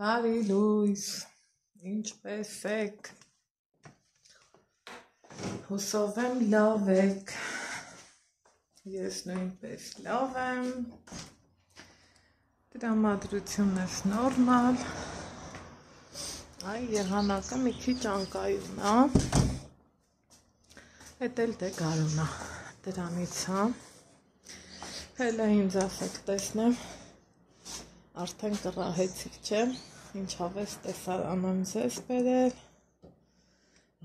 Բարի լույս, ինչպես եք, հուսով եմ լավ եք, ես նույնպես լավ եմ, տրամադրությունս նորմալ, այ եղանակը մի քիչ անկայուն է, հետ էլ դե գարուն է, դրանից է, հելա ինձ ասեք տեսնեմ, արդեն կռահեցիք չէ, ինչ հավես տեսարան եմ ձեզ բերել,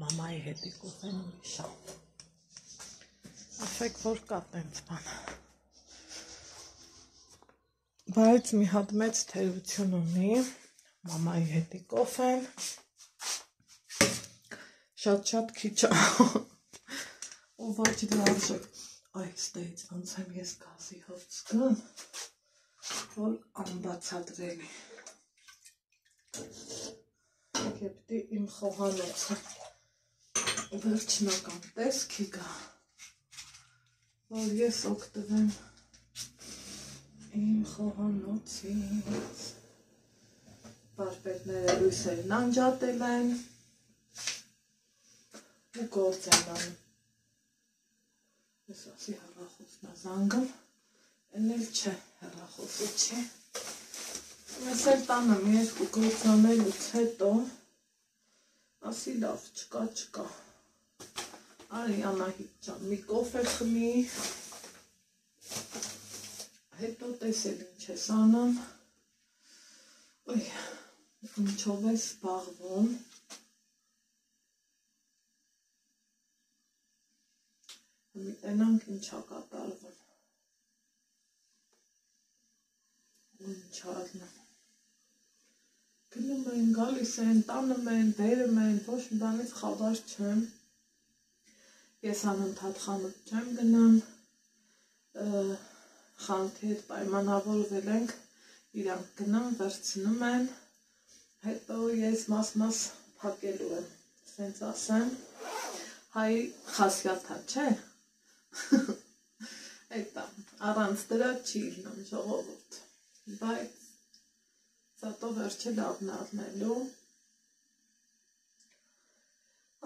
մամայի հետի կուղեն ուրիշ է, ասեք որ կա տենց բան, բայց մի հատ մեծ թերություն ունի, մամայի հետի կոֆեն, շատ քիչ է, ու ոչ դարժեք, այ ստեից ոնց եմ ես գազի հոց գան, որ անբացատրելի, կեպտի իմ խոհանոցը, վերջնական տեսքի գա, որ ես օգտվեմ իմ խոհանոցից, բարբերները լույսերն անջատել են, ու գործ են անում, ես ասի հեռախոսն է զանգում, են էլ չէ հեռախոսը չի, ես էլ տանը մի երկու գործ անելուց հետո, ասի լավ չկա, արի Անահիտ ջան, մի կոֆե խմի, հետո տեսել ինչ ես անում, ինչով ես զբաղվում, մի տենանք ինչա կատարվում, ինչ արնում, գնում են, գալիս են, տանում են, բերում են, ոչ մի բանից խաբար չեմ, ես անընդհատ խանութ չեմ գնամ, խանութի հետ պայմանավորվել ենք, իրանք գնում, վերցնում են, հետո ես մաս փակելու եմ, սենց ասեմ, հայ խասյաթա չէ, առանց դրա չի իլնում ժողովուրդ, բայց սատո վերջը լավն առնելու,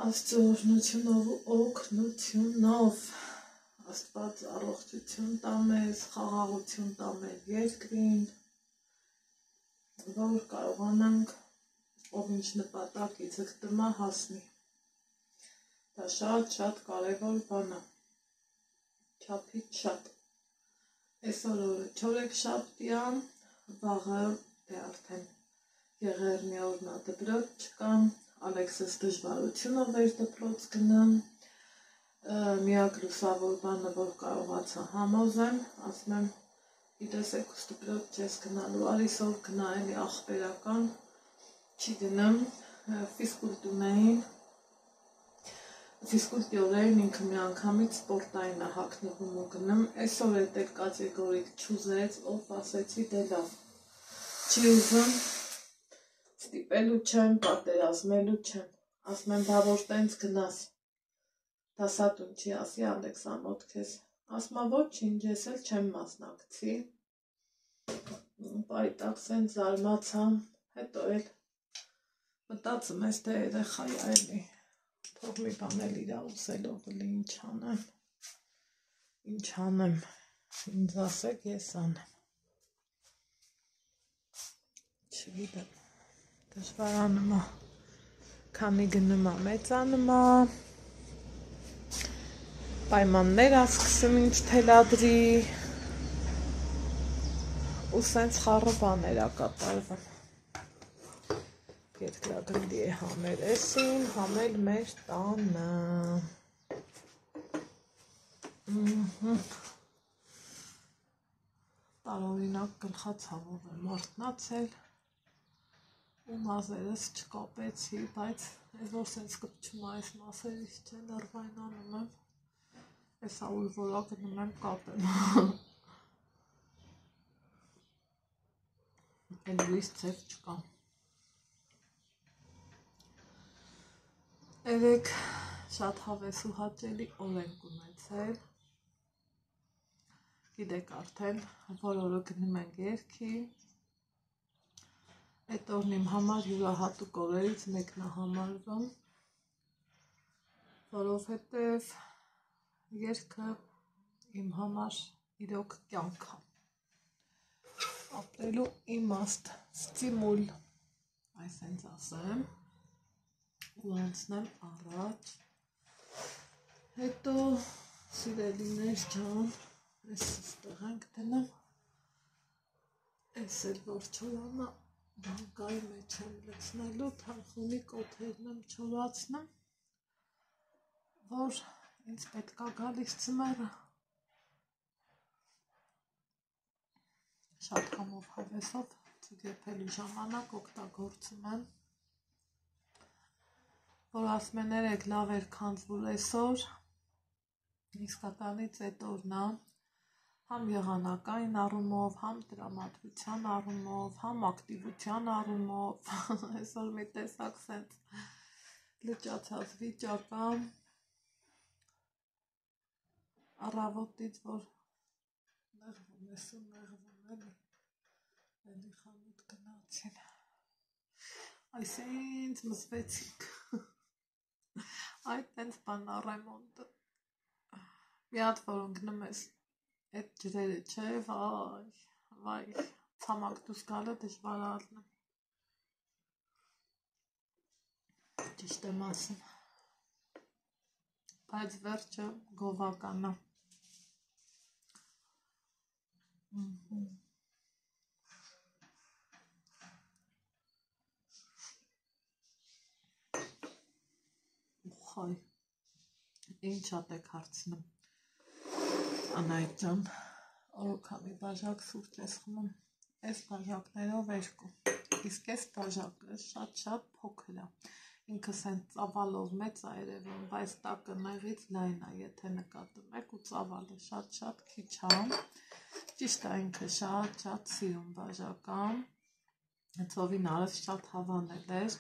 Աստծո օրհնությունով ու օգնությունով, Աստված առողջություն տա մեզ, խաղաղություն տա մեր երկրին, որ կարողանանք, ով ինչ նպատակի ձգտումա հասնի, դա շատ կարևոր բան է, չափից շատ, այսօր օրը չորեքշաբթի է, վաղը դե արդեն Եղեռնի օրնա դպրոց չկան, Ալեքսս դժվարությունը վեր դպրոց գնամ, միակ լուսավոր բանը, որ կարողացա համոզեմ, ասում եմ, գիտես եկուս դպրոց չես գնալու, արիսով գնա էլի ախպերական, չի գնամ, ֆիզկուլտի օրերին ինքը մի անգամից սպորտային է հագնվում ու գնում, այսօր էդ էլ կատեգորիկ չուզեց, ով ասեցի դե լավ, չի ուզում, ստիպելու չեմ, պատերազմելու չեմ, ասում եմ, բա որ տենց գնաս, դասատուն չի ասի Ալեքս ամոթ քեզ, ասում եմ ոչինչ, ես էլ չեմ մասնակցի, պայտակ սենց զարմացա, հետո էլ մտածում ես թե երեխա է էլի, թող մի բան էլ իրա ուսելով էլի ինչ անեմ, ինձ ասեք ես անեմ, չգիտեմ, դժվարանում է, քանի գնում է մեծանում է, պայմաններ է սկսում ինձ թելադրի, ու սենց խառը բաներ է կատարվում, երկրագնդի է համեր էսին, համել մեր տանը, տարօրինակ գլխացավով եմ արթնացել, ու մազերս չկապեցի, բայց ես որ սենց կպչում այս մասերից չէ, նրվայնանում եմ, ես ուր որա գնում եմ կապեմ, էլ լույս ձև չկա, երեք շատ հավես ու հաճելի օր ենք ունեցել, գիտեք արդեն, որ օրը գնում ենք երգի, Այդ օրն իմ համար յուրահատուկ օրերից մեկն է համարվում, որովհետև երգը իմ համար իրոք կյանք է, ապրելու իմաստ, ստիմուլ, այսպես ասեմ, ու անցնեմ առաջ, հետո սիրելիներ ջան, ես ստեղ ենք դնում, ես էլ որ չորանա, բանկայի մեջ եմ լցնելու, թանխունի կոթերն եմ չորացնում, որ ինձ պետք է գալիս ձմեռը, շատ համով հավեսով ծիգեպելու ժամանակ օգտագործում եմ, որ ասում են երեք լավ էր քանձվուր այսօր, իսկականից այդ օրն է, համ եղանակային առումով, համ տրամադրության առումով, համ ակտիվության առումով, այսօր մի տեսակ սենց լճացած վիճակա, առավոտից, որ նեղվում ես ու նեղվում էլի խանութ գնացին, այս ինձ մզվեցիք, այդ տենց բան առեմոնտը, մի հատ որ ընգնում ես, այդ ջրերը չէ, վայ, ցամաք դուս գալը դժվար ալնում, ճիշտ եմ ասում, բայց վերջը գովական է, ուխայ, ինչ շատ եք հարցնում, Անահիտ ջան, օրոքամի բաժակ սուրճ ես խմում, այս բաժակներով 2, իսկ այս բաժակը շատ փոքր է, ինքը սենց ծավալով մեծ է երևում, բայց տակը նեղից լայն է, եթե նկատում եք ու ծավալը շատ քիչ է, ճիշտ է ինքը շատ սիրուն բաժակ է, ծովին արս շատ հավանել էր,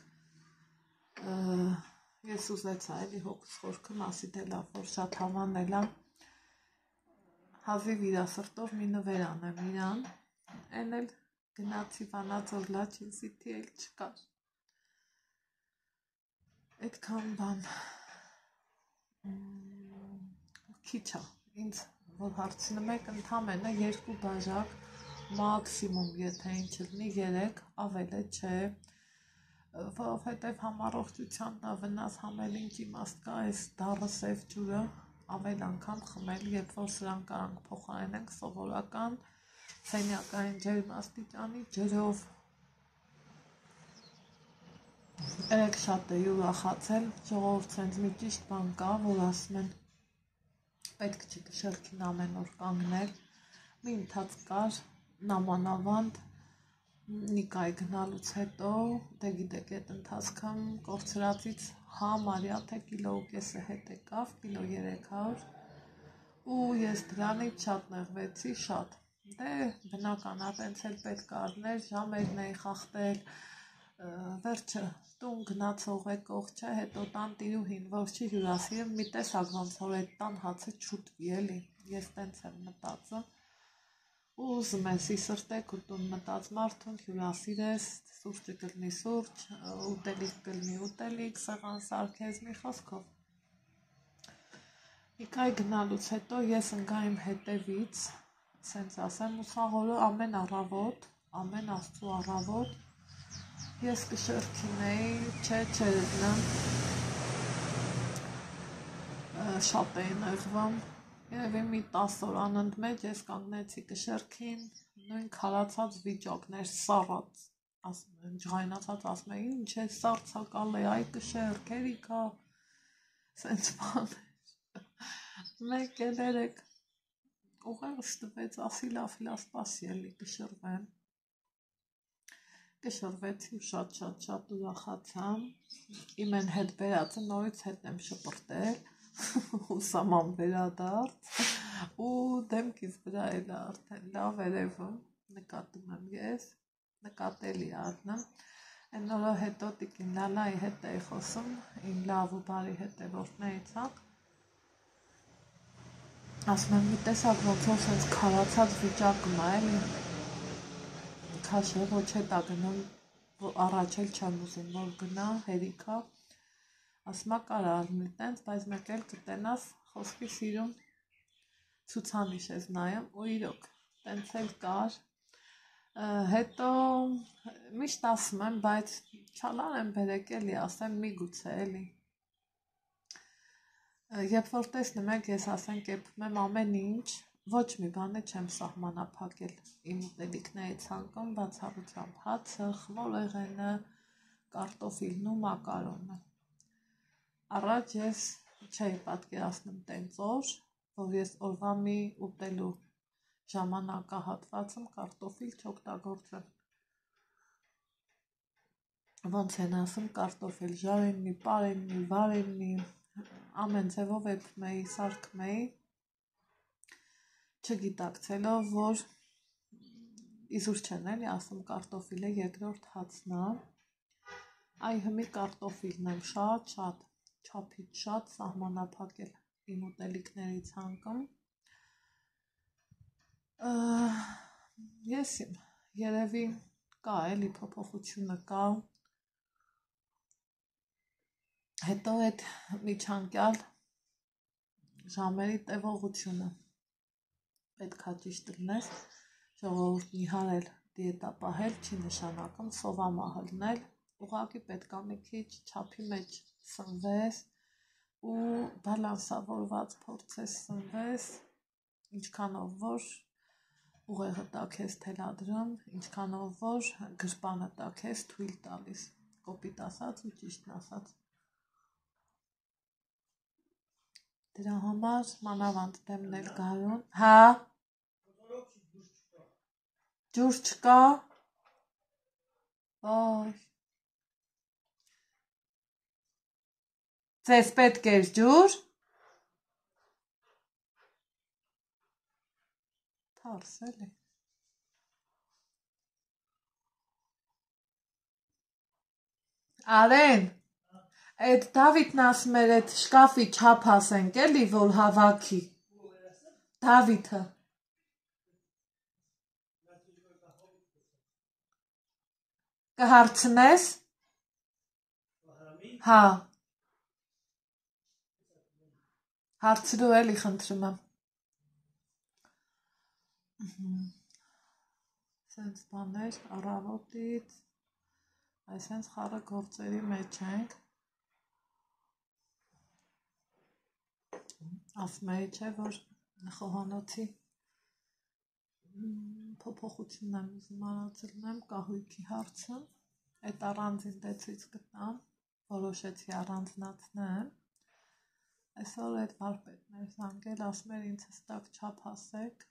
ես ուզեցա էլի հոգուս խորքը մասի դելավ, որ շատ հավանել է, հազիվ իրա սրտով մի նվեր անեմ իրան, են էլ գնացի վանաձոր լաչին սիթի էլ չկար, այդքան բան, քիչ է, ինձ որ հարցնում եք ընդամենը 2 բաժակ, մաքսիմում եթե ինչ լինի 3, ավել է չէ, որովհետև համ առողջության վնաս համ էլ ինչ իմաստ կա այս դառը սև ջուրը, ավել անգամ խմել, երբ որ սրան կարանք փոխարինենք սովորական սենյակային ջերմաստիճանի ջրով, երեք շատ է ուրախացել, ժողովուրդ սենց մի ճիշտ բան կա, որ ասում են պետք չի գշերքին ամեն օր կանգնել, մի ընթացք կար, նամանավանդ, Նիկայի գնալուց հետո, դե գիտեք այդ ընթացքում կորցրածից համարյա թե կիլո ու կեսը հետ եկավ, կիլո 300 ու ես դրանից շատ նեղվեցի, շատ, դե բնական ատենց էլ պետք արներ, ժամերն էի խախտել, վերջը տուն գնացող եկող չէ, հետո տան տիրուհին, որ չի հյուրասիրում, մի տեսակ ոնց որ այդ տան հացը չուտվի էլի, ես տենց եմ մտածում, ու ուզում ես ի սրտեք ու տուն մտած մարդուն հյուրասիրես, սուրճը կլնի սուրճ, ուտելիք կլնի ուտելիք, սեղան սարքես մի խոսքով։ Նիկայի գնալուց հետո ես ընկա իմ հետևից, սենց ասեմ, ու սաղ օրը ամեն առավոտ, ամեն աստծու առավոտ, ես կշերքին էի, չէ, շատ էի նեղվում, երևի մի 10 օր անընդմեջ ես կանգնեցի կշերքին, նույն քարացած վիճակներ, սառած, ջղայնացած ասում էի, ինչ է սառցակալ է, այ կշերք, երիքա, սենց բաներ, մեկ էլ երեք, ուղեղս տվեց, ասի լավ, սպասի էլի կշրվեմ, կշրվեցի ու շատ ուրախացամ, իմ են հետ բերածը նորից հետն եմ շպրտել, ու սաման վերադարձ, ու դեմքիս վրա էլ արդեն լավ երևում, նկատում եմ ես, նկատելի արդնեմ, են օրը հետո տիկին լալայի հետ էի խոսում, իմ լավ ու բարի հետևորդներից հակ, ասում եմ մի տեսակ ոնց որ սենց քարացած վիճակում է էլի, քաշե ոչ հետ ա գնում առաջ էլ չեմ ուզում, որ գնա, հերիքա, ասմա կարա արմի տենց, բայց մեկ էլ կտենաս խոսքի սիրում ցուցանիշ ես նայեմ, ու իրոք, տենց էլ կար, հետո միշտ ասում եմ, բայց չալան եմ բերեք էլի, ասեմ մի գուցե էլի, երբ որ տեսնում եք, ես ասենք եփում եմ ամեն ինչ, ոչ մի բանը չեմ սահմանափակել իմ ուտելիքների ցանկում, բացառությամբ հացը, խմորեղենը, կարտոֆիլն ու մակարոնը։ Առաջ ես չէի պատկերացնում տենց օր, որ ես օրվա մի ուտելու ժամանակահատվածում կարտոֆիլ չօգտագործեմ։ Ոնց են ասում կարտոֆիլ ժարեննի, պարեննի, վարեննի, ամեն ձևով եփում էի, սարքում էի, չգիտակցելով, որ իզուր չեն էլի ասում կարտոֆիլը երկրորդ հացն է, այ հիմի կարտոֆիլն եմ շատ չափից շատ սահմանափակել իմ ուտելիքների ցանկում, ես երևի կա էլի փոփոխությունը կա, հետո այդ միջանկյալ ժամերի տևողությունը պետքա ճիշտ լինես, ժողովուրդն իհարել դիետա պահել չի նշանակում սովամահ լինել, ուղղակի պետքա մի քիչ չափի մեջ սնվես ու բալանսավորված փորձես սնվես, ինչքանով որ ուղեղը տա քեզ թելադրում, ինչքանով որ գրպանը տա քեզ թույլ տալիս, կոպիտ ասած ու ճիշտն ասած։ Դրա համար մանավանդ դեմնել գարուն, հա, ջուր չկա, ոյ, ձեզ պետք էր ջուր, թարս էլի, Արեն, այդ Դավիթն ասում էր այդ շկաֆի չափ ասենք էլի, որ հավաքի, Դավիթը, կհարցնես, հա, հարցրու էլի խնդրում եմ, սենց բաներ առավոտից, այսենց խառը գործերի մեջ ենք, ասում էի չէ, որ խոհանոցի փոփոխությունն եմ ուզում առաջացնեմ կահույքի հարցը, այդ առանձին դեցից գտամ, որոշեցի առանձնացնեմ, այսօր այդ վարպետն էր զանգել, ասում էր ինձ հստակ չափ ասեք,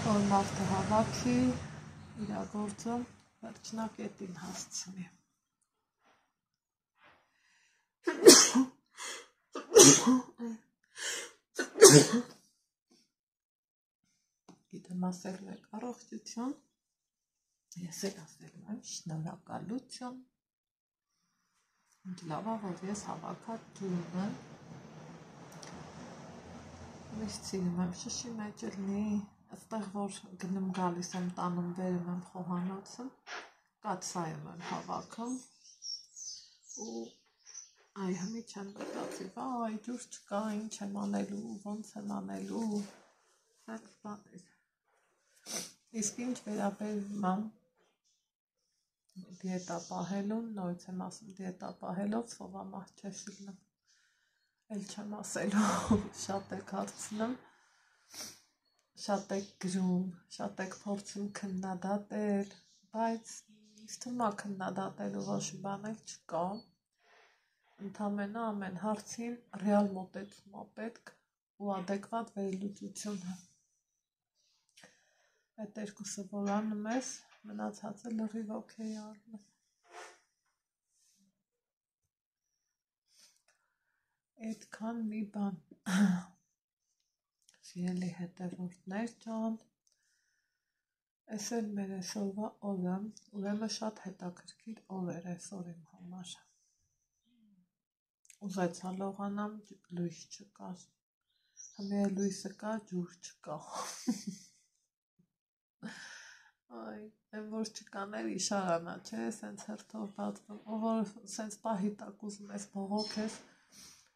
որ մարդը հավաքի, իրագործում, վերջնակետին հասցնի։ Գիտեմ ասելու եք առողջություն, ես էլ ասելու եմ շնորհակալություն, լավա, որ ես հավաքած ջուրն եմ, միշտ սիրում եմ շշի մեջ լինի, այստեղ որ գնում գալիս եմ տանում վերում եմ խոհանոցը, կաթսայում եմ հավաքում ու այ հիմի չեմ մտածի, վայ ջուր չկա, ինչ եմ անելու, ոնց եմ անելու, սենց բաներ, իսկ ինչ վերաբերում եմ դիետա պահելուն, նորից եմ ասում դիետա պահելով սովամահ չես լինում, էլ չեմ ասելու, շատ եք հարցնում, շատ եք գրում, շատ եք փորձում քննադատել, բայց ինձ թվում է քննադատելու ոչ բան էլ չկա, ընդամենը ամեն հարցին ռեալ մոտեցում է պետք ու ադեկվատ վերլուծությունը, այդ երկուսը որ անում ես, մնացածը լրիվ օքեյ առնում, այդքան մի բան, սիրելի հետևորդներ ջան, այս էլ մեր այսօրվա օրը, ուրեմն շատ հետաքրքիր օր էր այսօր իմ համար, ուզեցա լողանամ, լույս չկար, համի լույսը կա, ջուր չկա, այն որ չկաներ իշարանա, չէ, սենց հերթով բատվում, որ սենց պահի տակ ուզում ես բողոք ես,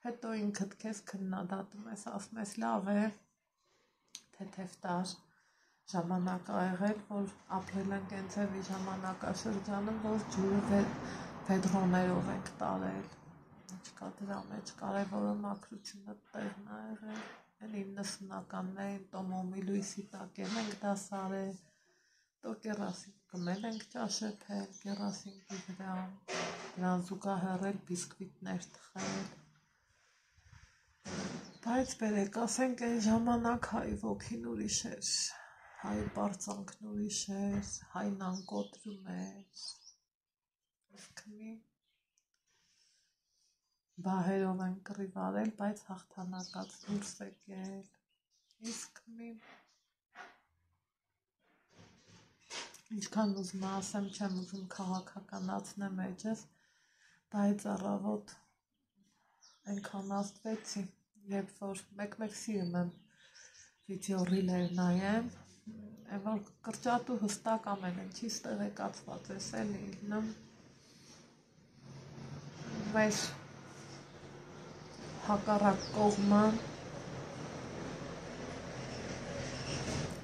հետո ինքդ կեզ քննադատում ես, ասում ես լավ է, թեթև տար ժամանակ ա եղել, որ ապրել ենք ենցևի ժամանակաշրջանում, որ ջուրը վեդրոներով ենք տարել, չկա դրա մեջ կարևորը մաքրությունը տեղն ա եղել, են 90-ականներին տոմոմի լույսի տակ ենք դասարել, տո կերասին կմել ենք ճաշեփել, կերասինքի վրա, դրան զուգահեռել բիսկվիտներ թխել, բայց բերեք ասենք այն ժամանակ հայի ոգին ուրիշ էր, հայի պարծանքն ուրիշ էր, հայն անկոտրում էր, իսկ մի բահերով են կռիվ արել, բայց հաղթանակած դուրս եկել, իսկ մի ինչքան ուզում ասեմ, չեմ ուզում քաղաքականացնեմ էջս, բայց առավոտ այնքան աստվեցի, երբ որ մեկ-մեկ սիրում եմ վիդեո ռիլեր նայեմ, այն որ կրճատու հստակ ամեն ինչի տեղեկացված ես էլի, մեր հակառակ կողմը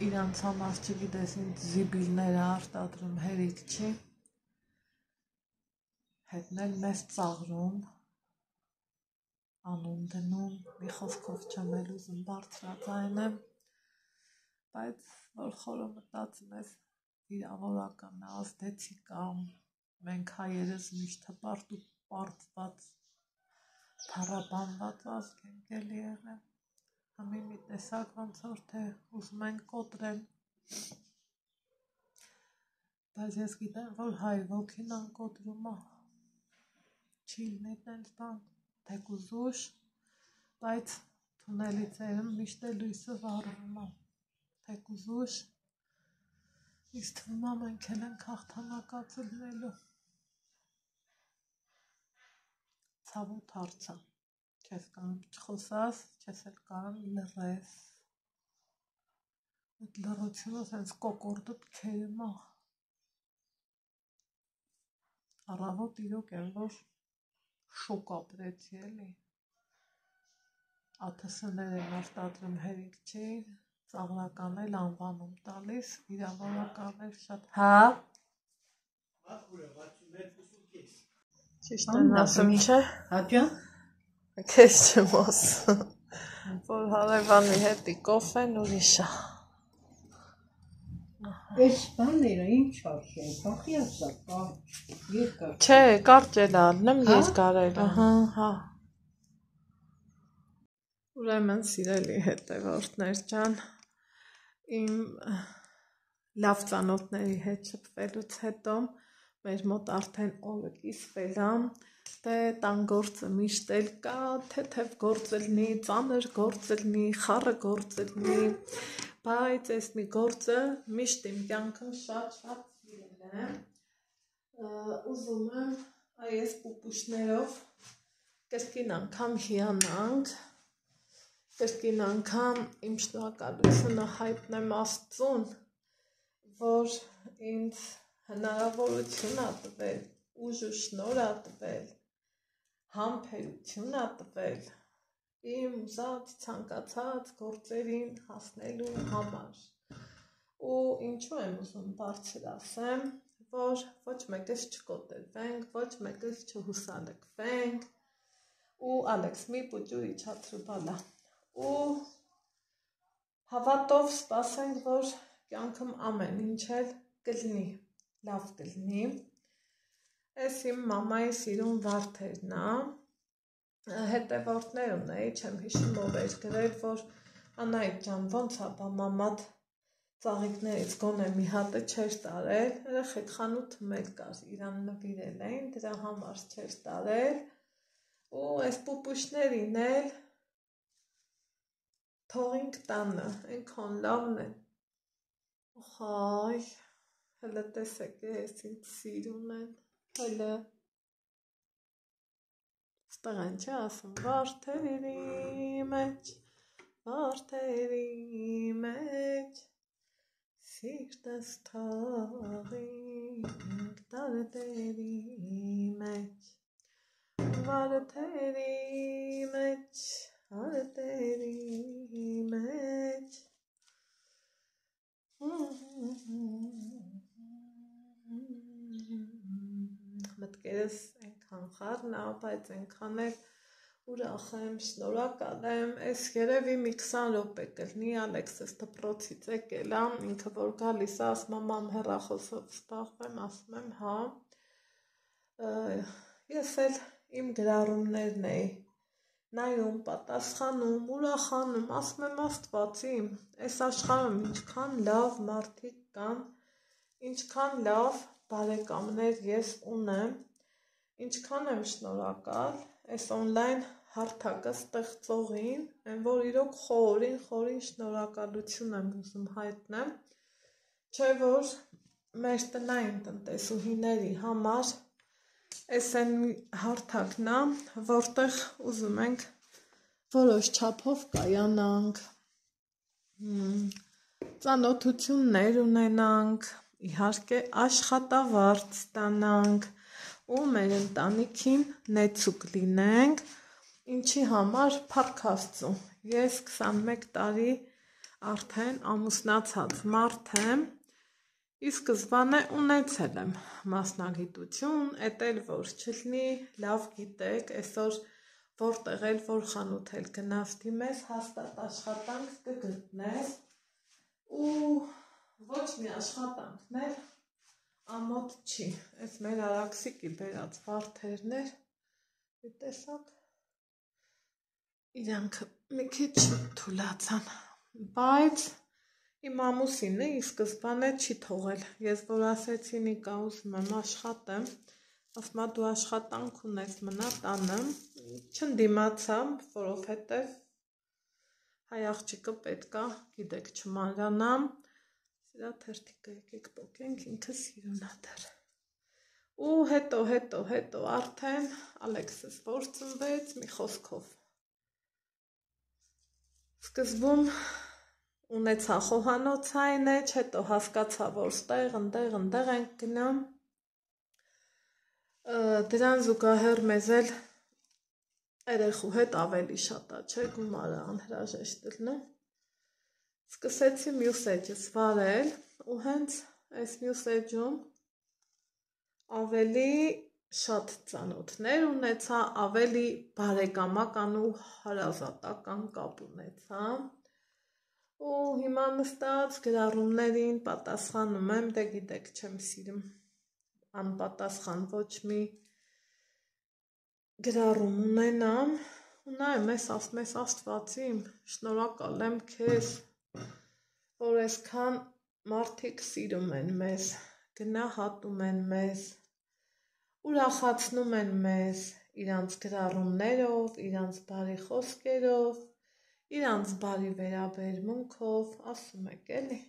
իրանց համար չգիտես ինձ զիբիլները արտադրում հերիք չի, հետն էլ մեզ ծաղրում, անուն դնում, մի խոսքով չեմ էլ ուզում բարձրաձայնեմ, բայց որ խորը մտածում ես վիրավորական է, ազդեցիկ ա, մենք հայերս միշտ հպարտ ու պարտված, թառաբանված ազգ ենք էլի եղել, համի մի տեսակ ոնց որ թե ուզում են կոտրեն, բայց ես գիտեմ, որ հայ ոգին անկոտրում ա, չի լինի տենց բան, թեկուզ ուշ, բայց թունելի ծերում միշտ է լույսը վառվում ա, թեկուզ ուշ, ինձ թվում ա մենք էլ ենք հաղթանակած լինելու, ցավոտ հարցը, չես կարում չխոսաս, չես էլ կարում լռես, այդ լռությունը սենց կոկորդդ քերում ա, առավոտ իրոք են, որ շոկ ապրեցի էլի, ԱԹՍ-ներ են արտադրում հերիք չի, ծաղրական էլ անվանում տալիս, վիրավորական էլ շատ, հա? Ճիշտ են ասում չէ, կեզ չեմ ասում, որ հարևանի հետի կոֆեն ուրիշ ա, Այս բաները ինչ արշեն, կախի ասա, երկար չէ, կարճ էլ ալնեմ երկար էլ, հա, ուրեմն սիրելի հետևորդներ ջան, իմ լավ ծանոթների հետ շփվելուց հետո մեր մոտ արդեն օրը կիսվել ա, դե տան գործը միշտ էլ կա, թեթև գործ լինի, ծանր գործ լինի, խառը գործ լինի, բայց այս մի գործը միշտ իմ կյանքում շատ սիրել եմ, ուզում եմ այս պուպուշներով կրկին անգամ հիանանք, կրկին անգամ իմ շնորհակալությունը հայտնեմ Աստծուն, որ ինձ հնարավորություն ա տվել, ուժ ու շնորհ ա տվել, համբերություն ա տվել, իմ ուզած ցանկացած գործերին հասնելու համար, ու ինչու եմ ուզում բարձր ասեմ, որ ոչ մեկս չկոտերվենք, ոչ մեկս չհուսալքվենք, ու Ալեքս մի պուճուր իջացրու բալա, ու հավատով սպասենք, որ կյանքում ամեն ինչ էլ կլինի, լավ կլինի, ես իմ մամայի սիրուն վարդերն ա, հետևորդներ ունեի, չեմ հիշում ով էր գրել, որ Անահիտ ջան, ոնց ա բա մամադ ծաղիկներից գոնե մի հատը չէր տարել, երեխեք խանութը մեկ կար, իրան նվիրել էին, դրա համար չէր տարել, ու այս պուպուշներին էլ թողինք տանը, այնքան լավն են, խայ, հլը տեսեք ես ինձ սիրուն են, հլը Տղեն չի ասում վարդերի մեջ սիրտս թաղի դարդերի մեջ վարդերի մեջ մտքերս այնքան խառն է, բայց այնքան էլ ուրախ եմ, շնորհակալ եմ, այս երևի մի 20 րոպե կլինի, Ալեքսս դպրոցից եկել է, ինքը որ գալիս է, ասում է մամ հեռախոսով զբաղվեմ, ասում եմ հա, ես էլ իմ գրառումներն էի նայում, պատասխանում, ուրախանում, ասում եմ Աստվածի, այս աշխարհում ինչքան լավ մարդիկ կան, ինչքան լավ բարեկամներ ես ունեմ, ինչքան եմ շնորհակալ այս on-line հարթակը ստեղծողին, այն որ իրոք խորին շնորհակալություն եմ ուզում հայտնեմ, չէ որ մեր տնային տնտեսուհիների համար այս այն հարթակն է, որտեղ ուզում ենք որոշ չափով կայանանք, ծանոթություններ ունենանք, իհարկե աշխատավարձ ստանանք ու մեր ընտանիքին նեցուկ լինենք, ինչի համար փառք Աստծո, ես 21 տարի արդեն ամուսնացած մարդ եմ, ի սկզբանե ունեցել եմ մասնագիտություն, էդ էլ որ չլինի, լավ գիտեք, այսօր որտեղ էլ որ խանութ էլ գնաս դիմես, հաստատ աշխատանք կգտնես ու ոչ մի աշխատանքներ ամոթ չի, այս մեր Արաքսիկի բերած վարդերներ, տեսակ, իրանք մի քիչ թուլացան, բայց իմ ամուսինը ի սկզբանե չի թողել, ես որ ասեցի Նիկա ուզում եմ աշխատեմ, ասում է դու աշխատանք ունես մնա տանը, չընդդիմացա, որովհետև հայ աղջիկը պետքա, գիտեք, չմանրանամ, սրա թերթիկը եկեք պոկենք, ինքը սիրուն է դեռ, ու հետո արդեն Ալեքսս որ ծնվեց, մի խոսքով, սկզբում ունեցա խոհանոցային էջ, հետո հասկացա, որ ստեղ ընդեղ ենք գնում, դրան զուգահեռ մեզ էլ երեխու հետ ավելի շատ է, չէ, գումարը անհրաժեշտ լինում, սկսեցի մյուս էջս վարել ու հենց այս մյուս էջում ավելի շատ ծանոթներ ունեցա, ավելի բարեկամական ու հարազատական կապ ունեցա ու հիմա նստած գրառումներին պատասխանում եմ, դե գիտեք չեմ սիրում անպատասխան ոչ մի գրառում ունենամ ու նայում ես ասում ես Աստվածի շնորհակալ եմ քեզ որ այսքան մարդիկ սիրում են մեզ, գնահատում են մեզ, ուրախացնում են մեզ իրանց գրառումներով, իրանց բարի խոսքերով, իրանց բարի վերաբերմունքով, ասում եք էլի,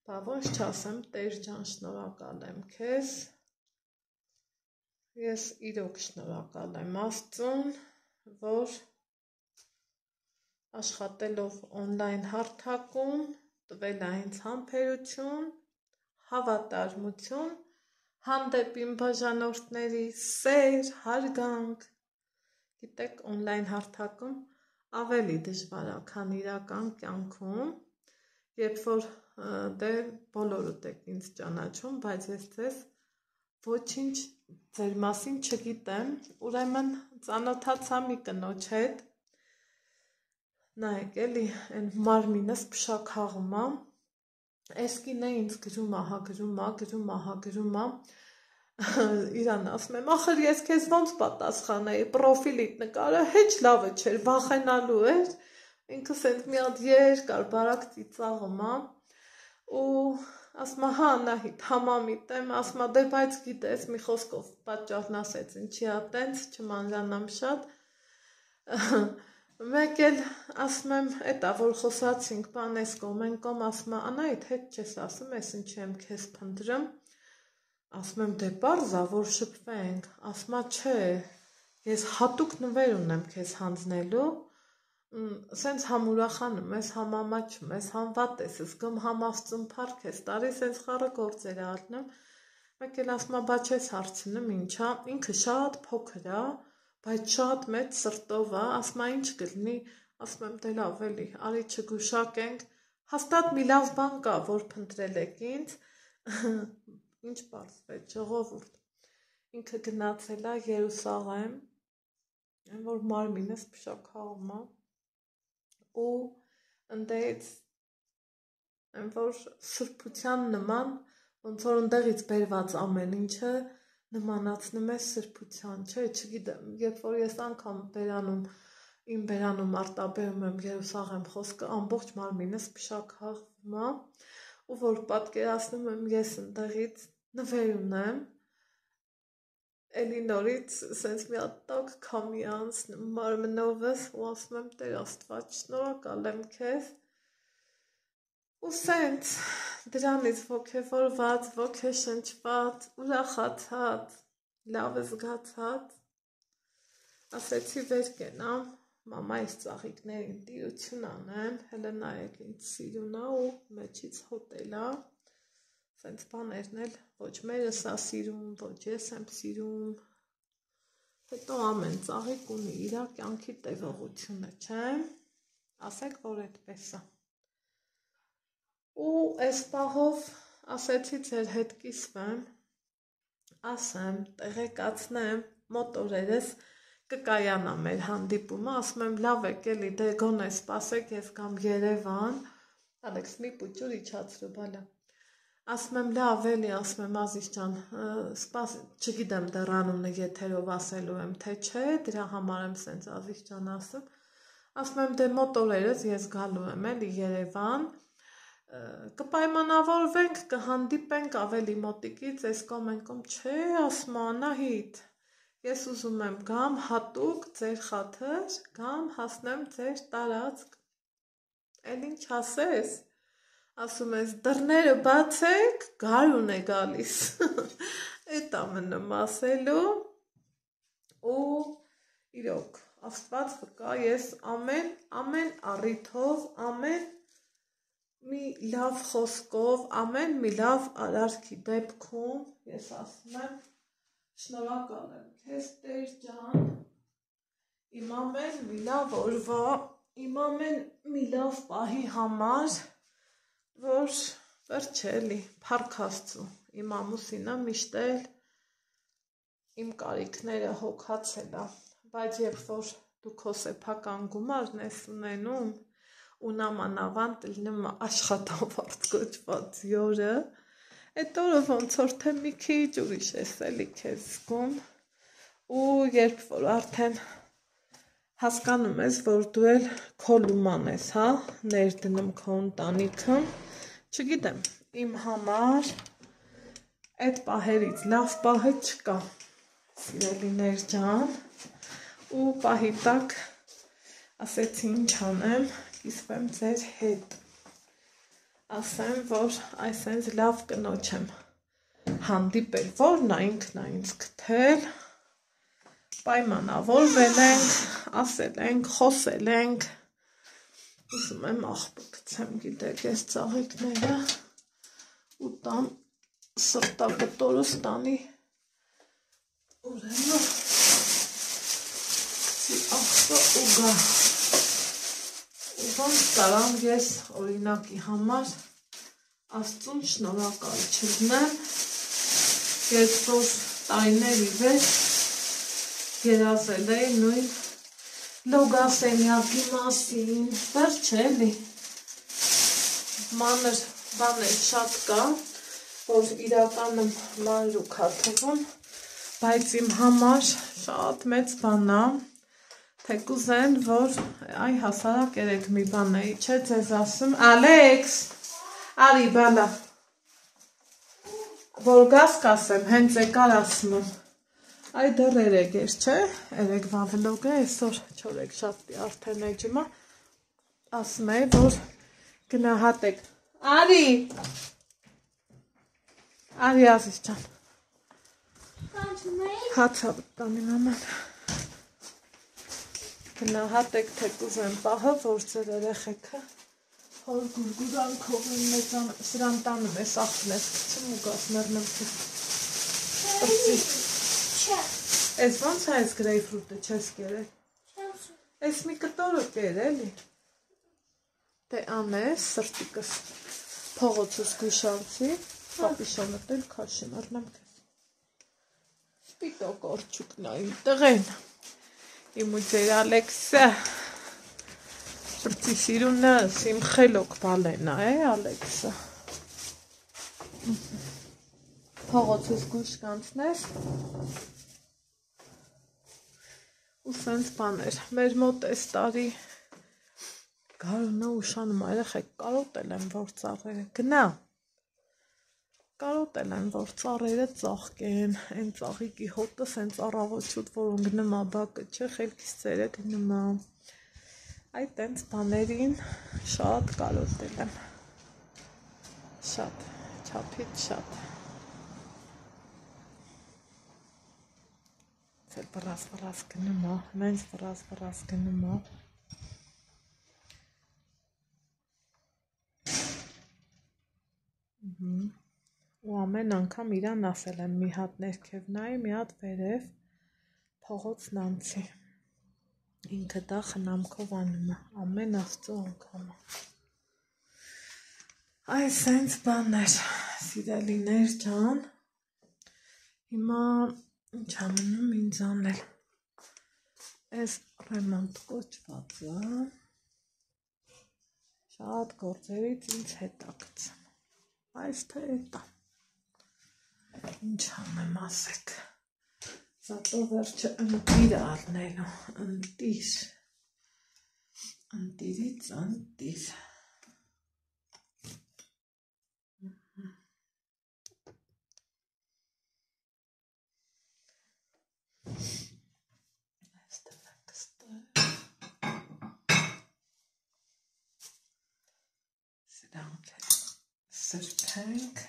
բա ոնց չասեմ, Տեր ջան, շնորհակալ եմ քեզ, ես իրոք շնորհակալ եմ Աստծուն, որ աշխատելով on-line հարթակում տվել է ինձ համբերություն, հավատարմություն, հանդեպ իմ բաժանորդների սեր, հարգանք, գիտեք on-line հարթակում ավելի դժվար է, քան իրական կյանքում, երբ որ դե բոլորդ եք ինձ ճանաչում, բայց ես ձեզ ոչինչ ձեր մասին չգիտեմ, ուրեմն ծանոթացա մի կնոջ հետ, նայեք էլի, այն մարմինս փշաքաղում է, այս կինը ինձ գրում է, իրան ասում եմ, ախր ես քեզ ոնց պատասխանեի, պրոֆիլիդ նկարը հեչ լավը չէր, վախենալու էր, ինքս էդ մի հատ երկար բարակ ծիծաղում է, ու ասում է, հա Անահիտ, համամիտ եմ, ասում է, դե բայց գիտես, մի խոսքով պատճառն ասեց, ինչի է տենց, չմանրանամ շատ, մեկ էլ ասում եմ, էտա որ խոսացինք, բան ես կոմ, ասում է, Անահիտ, հետ չես ասում, ես ինչի եմ քեզ փնտրում, ասում եմ, դե պարզ է, որ շփվենք, ասում է, չէ, ես հատուկ նվեր ունեմ քեզ հանձնելու, սենց համ ուրախանում ես, համ ամաչում ես, համ վատ ես զգում, համ Աստծուն փառք ես տալի, սենց խառը գործեր ալնում, մեկ էլ ասում բա չես հարցնում ինչա, ինքը շատ փոքր է, բայց շատ մեծ սրտով է, ասում ինչ կլինի, ասում եմ դե լավ էլի, արի չգուշակենք, հաստատ մի լավ բան կա, որ փնտրել եք ինձ, ինչ պարզվեց, ժողովուրդ, ինքը գնացել է Երուսաղեմ, այն որ մարմինս փշաքաղում է, ու ընդեղից այն որ սրբության նման ոնց որ ընդեղից բերված ամեն ինչը նմանացնում է սրբության, չէ, չգիտեմ, երբ որ ես անգամ իմ բերանում արտաբերում եմ Երուսաղեմ խոսքը, ամբողջ մարմինս փշաքաղվում է, ու որ պատկերացնում եմ ես ընդեղից նվեր ունեմ, էլի նորից սենց մի հատ տաք քամի անցնում մարմնովս ու ասում եմ Տեր Աստված, շնորհակալ եմ քեզ ու սենց դրանից ոգևորված, ոգեշնչված, ուրախացած, լավ զգացած ասեցի վեր կենամ, մամայիս ծաղիկներին տիրություն անեմ, հələ նայեք ինձ սիրուն է ու մեջից հոտել է սենց բաներն էլ ոչ մերս է սիրում, ոչ ես եմ սիրում, հետո ամեն ծաղիկ ունի իր կյանքի տևողությունը, չէ, ասեք, որ այդպես է։ Ու այս պահով ասեցի ձեր հետ կիսվեմ, ասեմ, տեղեկացնեմ, մոտ օրերս կկայանա մեր հանդիպումը, ասում եմ լավ եք էլի, դե գոնե սպասեք, ես կամ Երևան, Ալեքս մի պուճուր իջացրու բալա։ Ասում եմ լավ էլի, ասում եմ Ազիզ ջան, չգիտեմ դեռ անունը եթերով ասելու եմ, թե չէ, դրա համար եմ սենց Ազիզ ջան ասում, ասում եմ դե մոտ օրերս ես գալու եմ էլի Երևան, կպայմանավորվենք, կհանդիպենք ավելի մոտիկից, այս կողմ են կողմ, չէ, ասում Անահիտ, ես ուզում եմ գամ հատուկ ձեր խաթր, գամ հասնեմ ձեր տարածք, էլ ինչ ասես, ասում ես դռները բացեք, գարուն է գալիս, էդ ամենը ասելու ու իրոք, Աստված վկա, ես ամեն առիթով, ամեն մի լավ խոսքով, ամեն մի լավ արարքի դեպքում, ես ասում եմ, շնորհակալ եմ քեզ Տեր ջան, իմ ամեն մի լավ օրվա, իմ ամեն մի լավ պահի համար, որ վերջ էլի, փառք Աստծու, իմ ամուսինը միշտ էլ իմ կարիքները հոգացել է, բայց երբ որ դու քո սեփական գումարն ես ունենում ու նամանավանդ լինում աշխատավարձ կոչված օրը, այդ օրը ոնց որ թե մի քիչ ուրիշ ես էլի քեզ զգում ու երբ որ արդեն հասկանում ես, որ դու էլ քո լուման ես, հա, ներդնում քո ընտանիքը, չգիտեմ, իմ համար այդ պահերից լավ պահը չկա, սիրելիներ ջան, ու պահի տակ ասեցի ինչ անեմ, կիսվեմ ձեր հետ, ասեմ, որ այսենց լավ կնոջ եմ հանդիպել, որ նա ինքն է ինձ գտել, պայմանավորվել ենք, ասել ենք, խոսել ենք, ուզում եմ աղբը գցեմ, գիտեք, ես ծաղիկները ու տամ սրտակտորս տանի ուրեմն գցի աղբը ու գա ու ոնց կարամ ես օրինակի համար Աստծուն շնորհակալ չլինեմ, երբ որ տարիների վեր երազել էի նույն լոգասենյակի մասին, վերջ էլի, մանր բաներ շատ կա, որ իրականում մանրուք է թվում, բայց իմ համար շատ մեծ բան է, թե կուզեն, որ այ հասարակ երեք մի բան էի, չէ ձեզ ասում, Ալեքս, արի բալա, որ գազ կասեմ, հենց եկար ասում եմ, այ դեռ երեկ էր, չէ, երեկվա վլոգը, այսօր չորեք շաբթի արդեն էջիմա, ասում էի, որ գնահատեք, արի Ազիզ ջան, հացա տանի մաման, Գնահատեք թե կուզեն պահը, որ ձեր երեխեքը հոր գուրգուրանքով են մեծան սրան տանում ես աղթն ես կցում ու գաս մերնեմ քեզ պրծի ես ոնց է այս գրեյֆրուտը չես կերել ես մի կտորը կեր էլի դե անես սրտիկս փողոցս գուշանցի պապիշոնը տել քաշի մերնեմ քեզ սպիտոկ օրչուկն է իմ տղեն իմ ու ձեր Ալեքսը Պրծի սիրունը իմ խելոք բալենա է Ալեքսը փողոցս գուշ կանցնես ու սենց բաներ մեր մոտ այս տարի գարունը ուշանում երեխեք կարոտել են որ ծառերը գնա կարոտել են որ ծառերը ծաղկեն այն ծաղիկի հոտը սենց առավոտ որ գնումա բակը չէ խելքից ծերետ նումա այդ տենց բաներին շատ կարոտել եմ շատ չափից շատ Ձեր վրաս գնումա մենց վրաս գնումա ու ամեն անգամ իրան ասել եմ մի հատ ներքև նայի, մի հատ վերև փողոցն անցի ինքը դա խնամքով անում է ամեն աստծո անգամը այս սենց բաններ սիրելիներ ջան հիմա ինչ ամնում ինձ անել այս ռեմոնտ կոչվածը շատ գործերից ինձ հետ ակցում այս թե էտա ինչ անեմ ասեք Զատո վերջը ընտիր ալնելու ընտիրից ընտիր այս տնակ սրանք սրբենք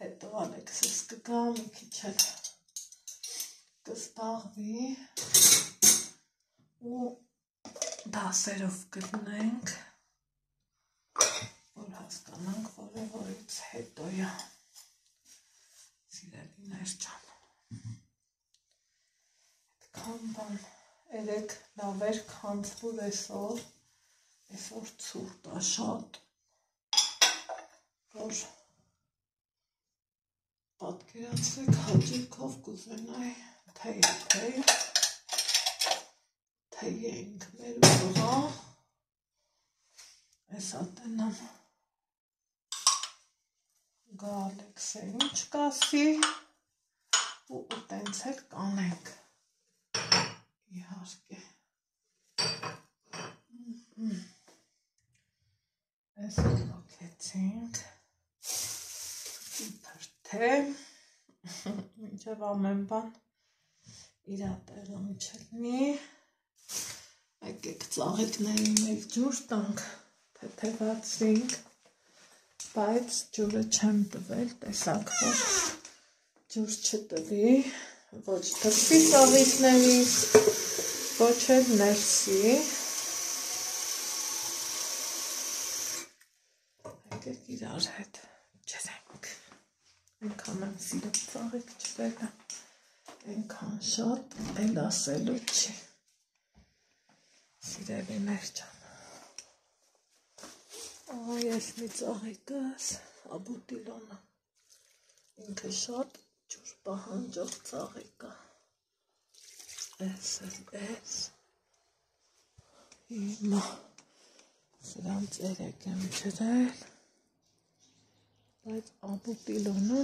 հետո Ալեքսս կգա մի քիչ էլ կզբաղվի ու դասերով գտնենք որ հասկանանք որից հետո է սիրելիներ ջան այդքան բան երեք լավ էր քանցվոր այսօր ցուրտ է շատ որ պատկերացրեք հաճիկով կուզենայի թեյ ենք մեր ուղղա այս ատենամ գա Ալեքսը ինչ կասի ու տենց էլ կանենք իհարկե այս ոգեցինք իպրթե մինչև ամեն բան իրա տեղը միջելնի եկեք ծաղիկներին էլ ջուր տանք թեթևացրինք բայց ջուրը չեմ տվել տեսակ որ ջուր չտվի ոչ դրսի ծաղիկներից ոչ էլ ներսի եկեք իրար հետ ջրենք այնքան եմ սիրում ծաղիկ ջրելը այնքան շատ էլ ասելու չի սիրելիներ ջան ես մի ծաղիկս աբուտիլոնը ինքը շատ ջուր պահանջող ծաղիկ է էս հիմա սրան ծերեկ եմ ջրել բայց աբուտիլոնը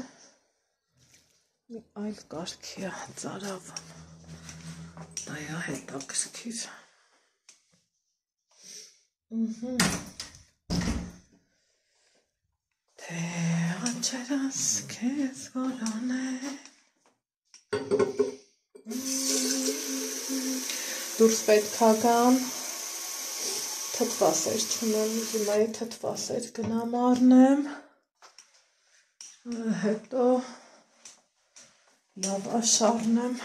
մի այլ կարգի է ծարավում դա է հետաքրքիր թե անչերս քեզ որոն է դուրս պետք է գամ թթվասեր չունեմ հիմայի թթվասեր գնամ առնեմ հետո լավ աշարնեմ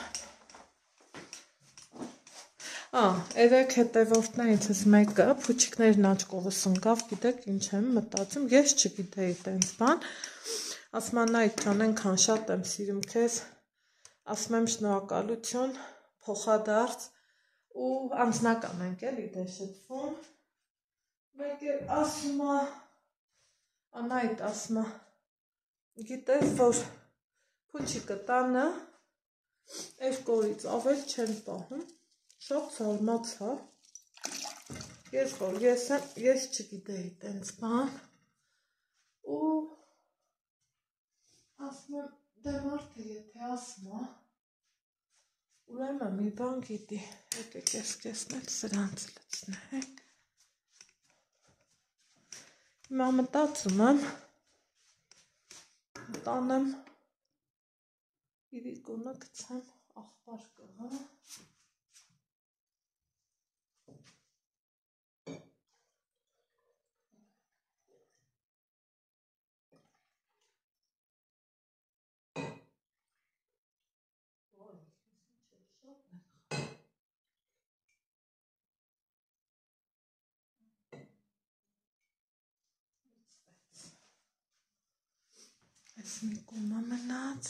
Երեք հետևորդներից մեկը փուչիկներն աչքովս ընկավ, գիտեք ինչ եմ մտածում, ես չգիտեի տենց բան, ասում եմ Նայիդ ջան, այնքան շատ եմ սիրում քեզ, ասում եմ շնորհակալություն, փոխադարձ ու անձնական ենք էլի դե շփվում, մեկ էլ ասում է Անայդ ասում է գիտես որ փուչիկը տանը 2 օրից ավել չեն պահում, շատ զարմացա, ես չգիտեի տենց բան ու ասում եմ դե մարդը եթե ասում է ուրեմն մի բան գիտի, եկեք ես կեսնել սրանց լցնենք, հիմա մտածում եմ տանեմ իրիկունը գցեմ աղբար կղա Այս մի կումա մնաց,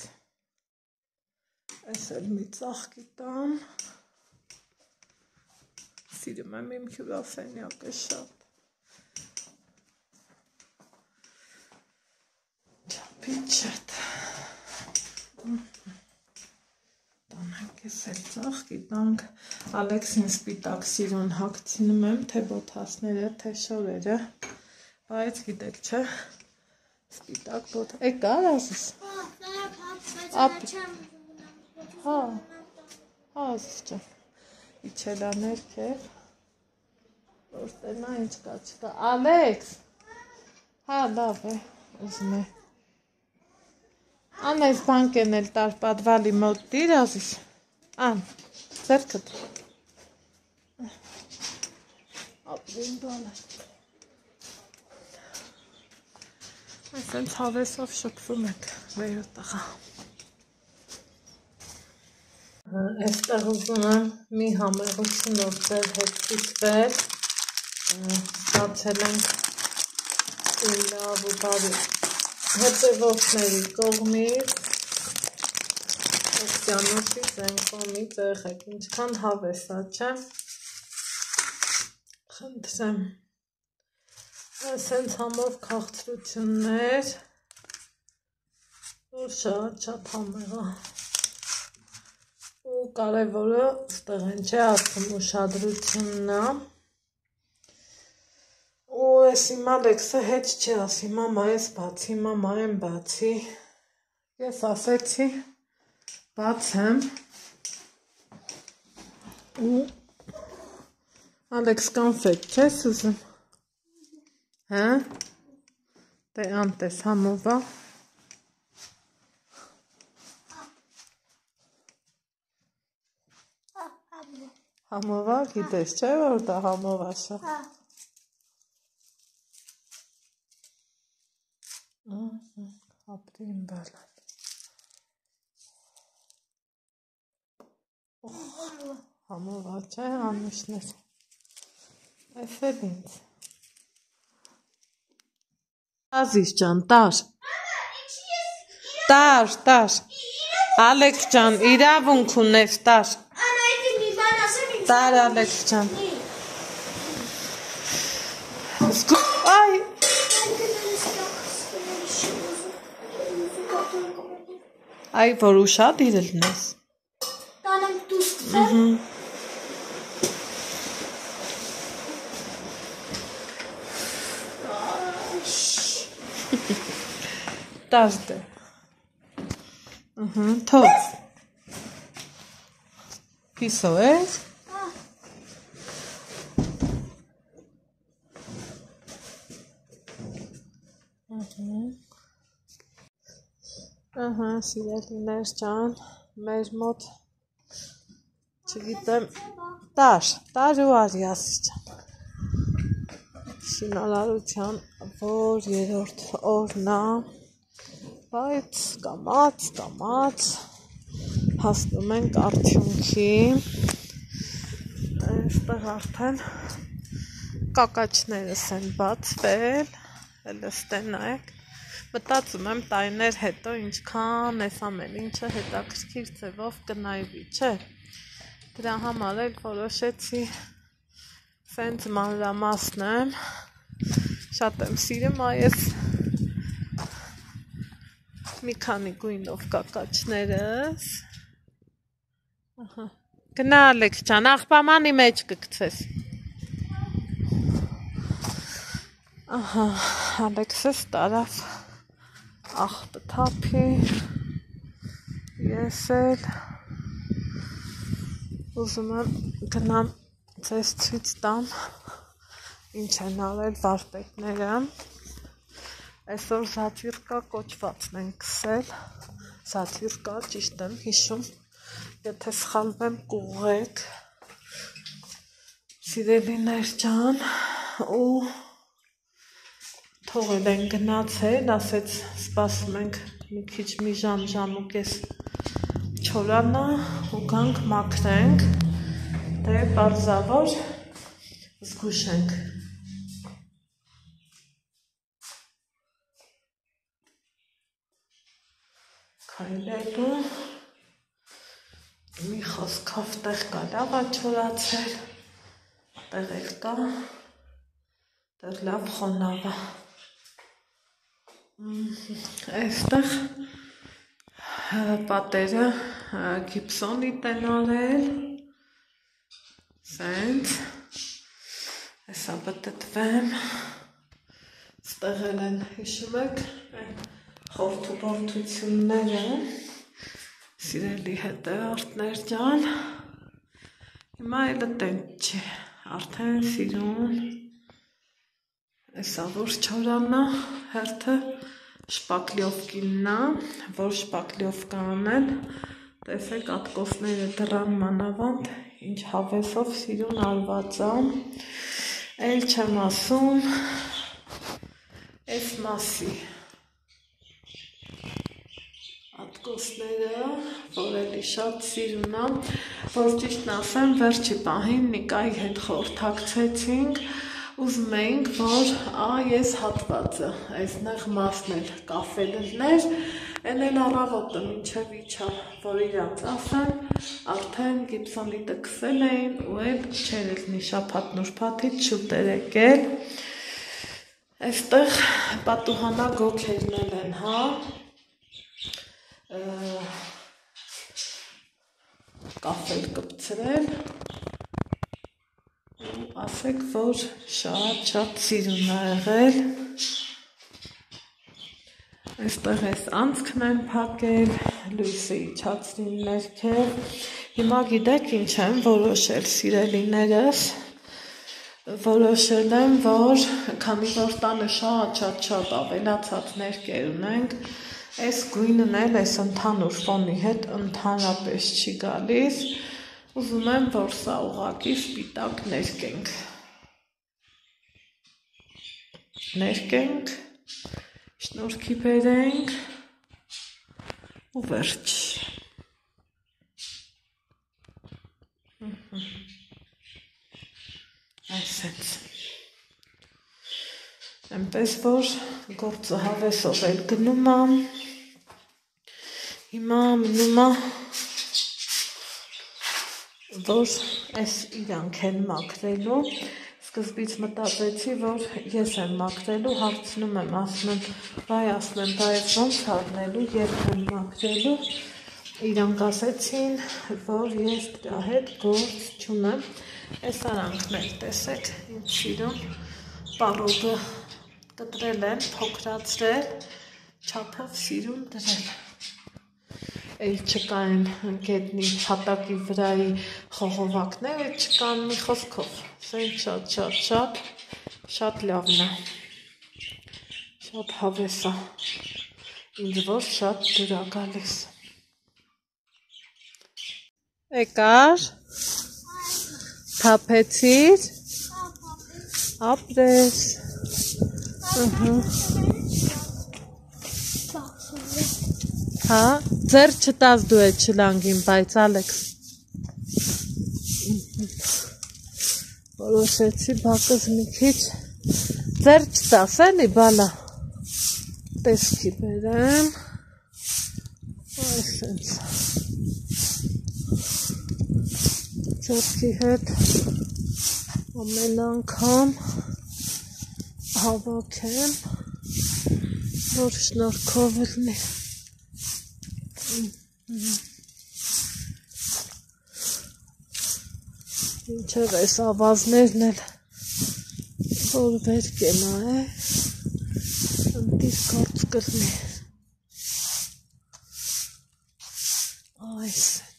այս էլ մի ծաղկի տամ, սիրում եմ իմ հյուրասենյակը շատ, չապից շատ, տանենք ես էլ ծաղկի տանք, Ալեքսին սպիտակ սիրուն հագցինում եմ, թե բոթասները, թե շորերը, բայց գիտեք չէ, Սպիտակ բոտ, կար ասես։ Ասես չեմ, իչելա ներքև, որ տենա ինչ կա չկա, Ալեքս, լավ է, ուզում է, Ան այս բանկեն էլ տար պատվալի մոտ դիր ասես, Ան, ձերքդ, ապրին բան է, Այսենց հավեսով շփվում եք վերո տղա։ Այստեղ ուզում եմ մի համեղությունով ձեր հետ ստիպվել, ստացել ենք լավ ու բարի հետևորդների կողմից, օկսյանոսից են կողմից եղեք, ինչքան հավեսա չէ, խնդրեմ, Այսենց համով քաղցրություններ, ու շատ համեղա, ու կարևորը ստեղ են չէ ասում ուշադրությունն է, ու ես իմ Ալեքսը հետ չի ասի, մամա ես բացի, մամա եմ բացի, ես ասեցի բացեմ, ու Ալեքս կանֆետ չես ուզում, Դե անտես համովա Համովա գիտես չէ որ դա համովա շա Ապրին բալան Համովա չէ անուշներ Այս էլ ինձ Ազիզ ջան, տար, Ալեքս ջան, իրավունք ունես, տար, Ալեքս ջան, այ, այ, որ ուշադիր լնես, տանեմ դուսկվեր, Տազդե, թոց, պիսո ես, սիրելիներ ջան, մեր մոտ, չգիտեմ, տար ու արի ասի ջան, շինարարության որ երորդ օրնա, բայց կամաց հասնում ենք արդյունքի, Այստեղ արդեն կակաչներս են բացվել, հելստեն նայեք, մտածում եմ տարիներ հետո ինչքան ես ամեն ինչը հետաքրքիր ձևով կնայվի, չէ, դրա համար էլ որոշեցի սենց մանրամասնեմ, շատ եմ սիրում այս մի քանի գույնով կակաչներս, գնա Ալեքս ջան, աղբամանի մեջ կգցես, Ալեքսս տարավ աղբը թափի, ես էլ ուզում եմ գնամ ձեզ ցույց տամ ինչ են արել վարպետները, այսօր զաթիրկա կոչվածն են կսել, զաթիրկա ճիշտ եմ հիշում, եթե սխալվեմ կուղեք, սիրելիներ ջան, ու թողել են գնացել, ասեց սպասում ենք մի քիչ մի ժամ ու կես չորանա ու գանք մաքրենք, դե պարզավոր զգուշ ենք։ Քայլելու, մի խոսքով տեղ կա լավ է չորացել, տեղ էլ կա, տեղ լավ խոնավ է։ Այստեղ պատերը գիպսոնիտ են արել, սենց, այսա բտտվեմ, ստեղել են, հիշում եք, խորթուբորդությունները, սիրելի հետևորդներ ջան, հիմա էլը տենց չի, արդեն սիրուն, այսա որ չորանա, հերթը շպակլյովկիննա, որ շպակլյովկա անել, տեսեք ատկոսները դրան մանավանդ, ինչ հավեսով սիրուն արվածան, էլ չեմ ասում, այս մասի ատկոսները, որ էլի շատ սիրուն ա, որ ճիշտն ասեմ, վերջի պահին Նիկայի հետ խորհրդակցեցինք, ուզում էինք, որ այս հատվածը, այս նեղ մասն էլ կաֆելներ, են էլ առավոտը մինչև իջա, որ իրանց ասեմ, արդեն գիպսոնիտը կսել էին ու էլ չեր էլնի շաբաթ նուրբաթից շուտ էր եկել, այստեղ պատուհանա գոքերն էլ են, կաֆել կպցրել, ասեք, որ շատ սիրուն է եղել, այստեղ այս անցքն են փակել, լույսը իջացրին ներքև, հիմա գիտեք ինչ եմ որոշել սիրելիներս, որոշել եմ, որ քանի որ տանը շատ ավելացած ներկեր ունենք, այս գույնն էլ այս ընդհանուր ֆոնի հետ ընդհանրապես չի գալիս, ուզում եմ, որ սա ուղղակի սպիտակ ներկենք, շնորհքի բերենք ու վերջ։ Այսպես։ Այնպես որ գործը հավեսով էլ գնում է, հիմա մնում է, որ այս իրանք են մաքրելու, սկզբից մտածեցի, որ ես եմ մաքրելու, հարցնում եմ, ասում եմ, դա ես ոնց առնելու, երբ եմ մաքրելու, իրանք ասեցին, որ ես դրա հետ գործ չունեմ, այս արանքն էլ տեսեք, ինչ սիրուն, պարոգը կտրել են, փոքրացրել, չափով սիրուն դրել։ Էլ չկան գետնի հատակի վրայի խողովակները, չկան մի խոսքով, սեն շատ լավն է, շատ հավես է, ինձ որ շատ դուր է գալիս։ Եկար, թափեցիր, ապրես, հա, ձեր չտաս դու է չլանգին, բայց Ալեքս, որոշեցի բակս մի քիչ ձեր չտաս էլի բալա տեսքի բերեմ այսենց ձերքի հետ ամեն անգամ հավաքեմ որ շնորհքով լինի ինչեր այս ավազներն էլ որ վեր կենա ընտիր գործ կլնի այսենց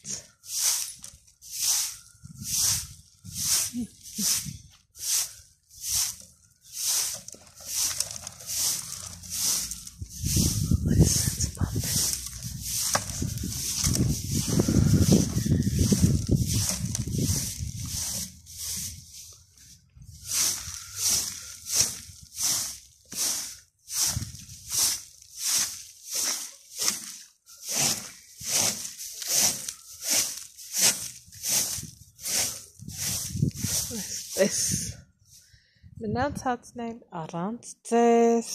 Մնացածն էլ առանց ձեզ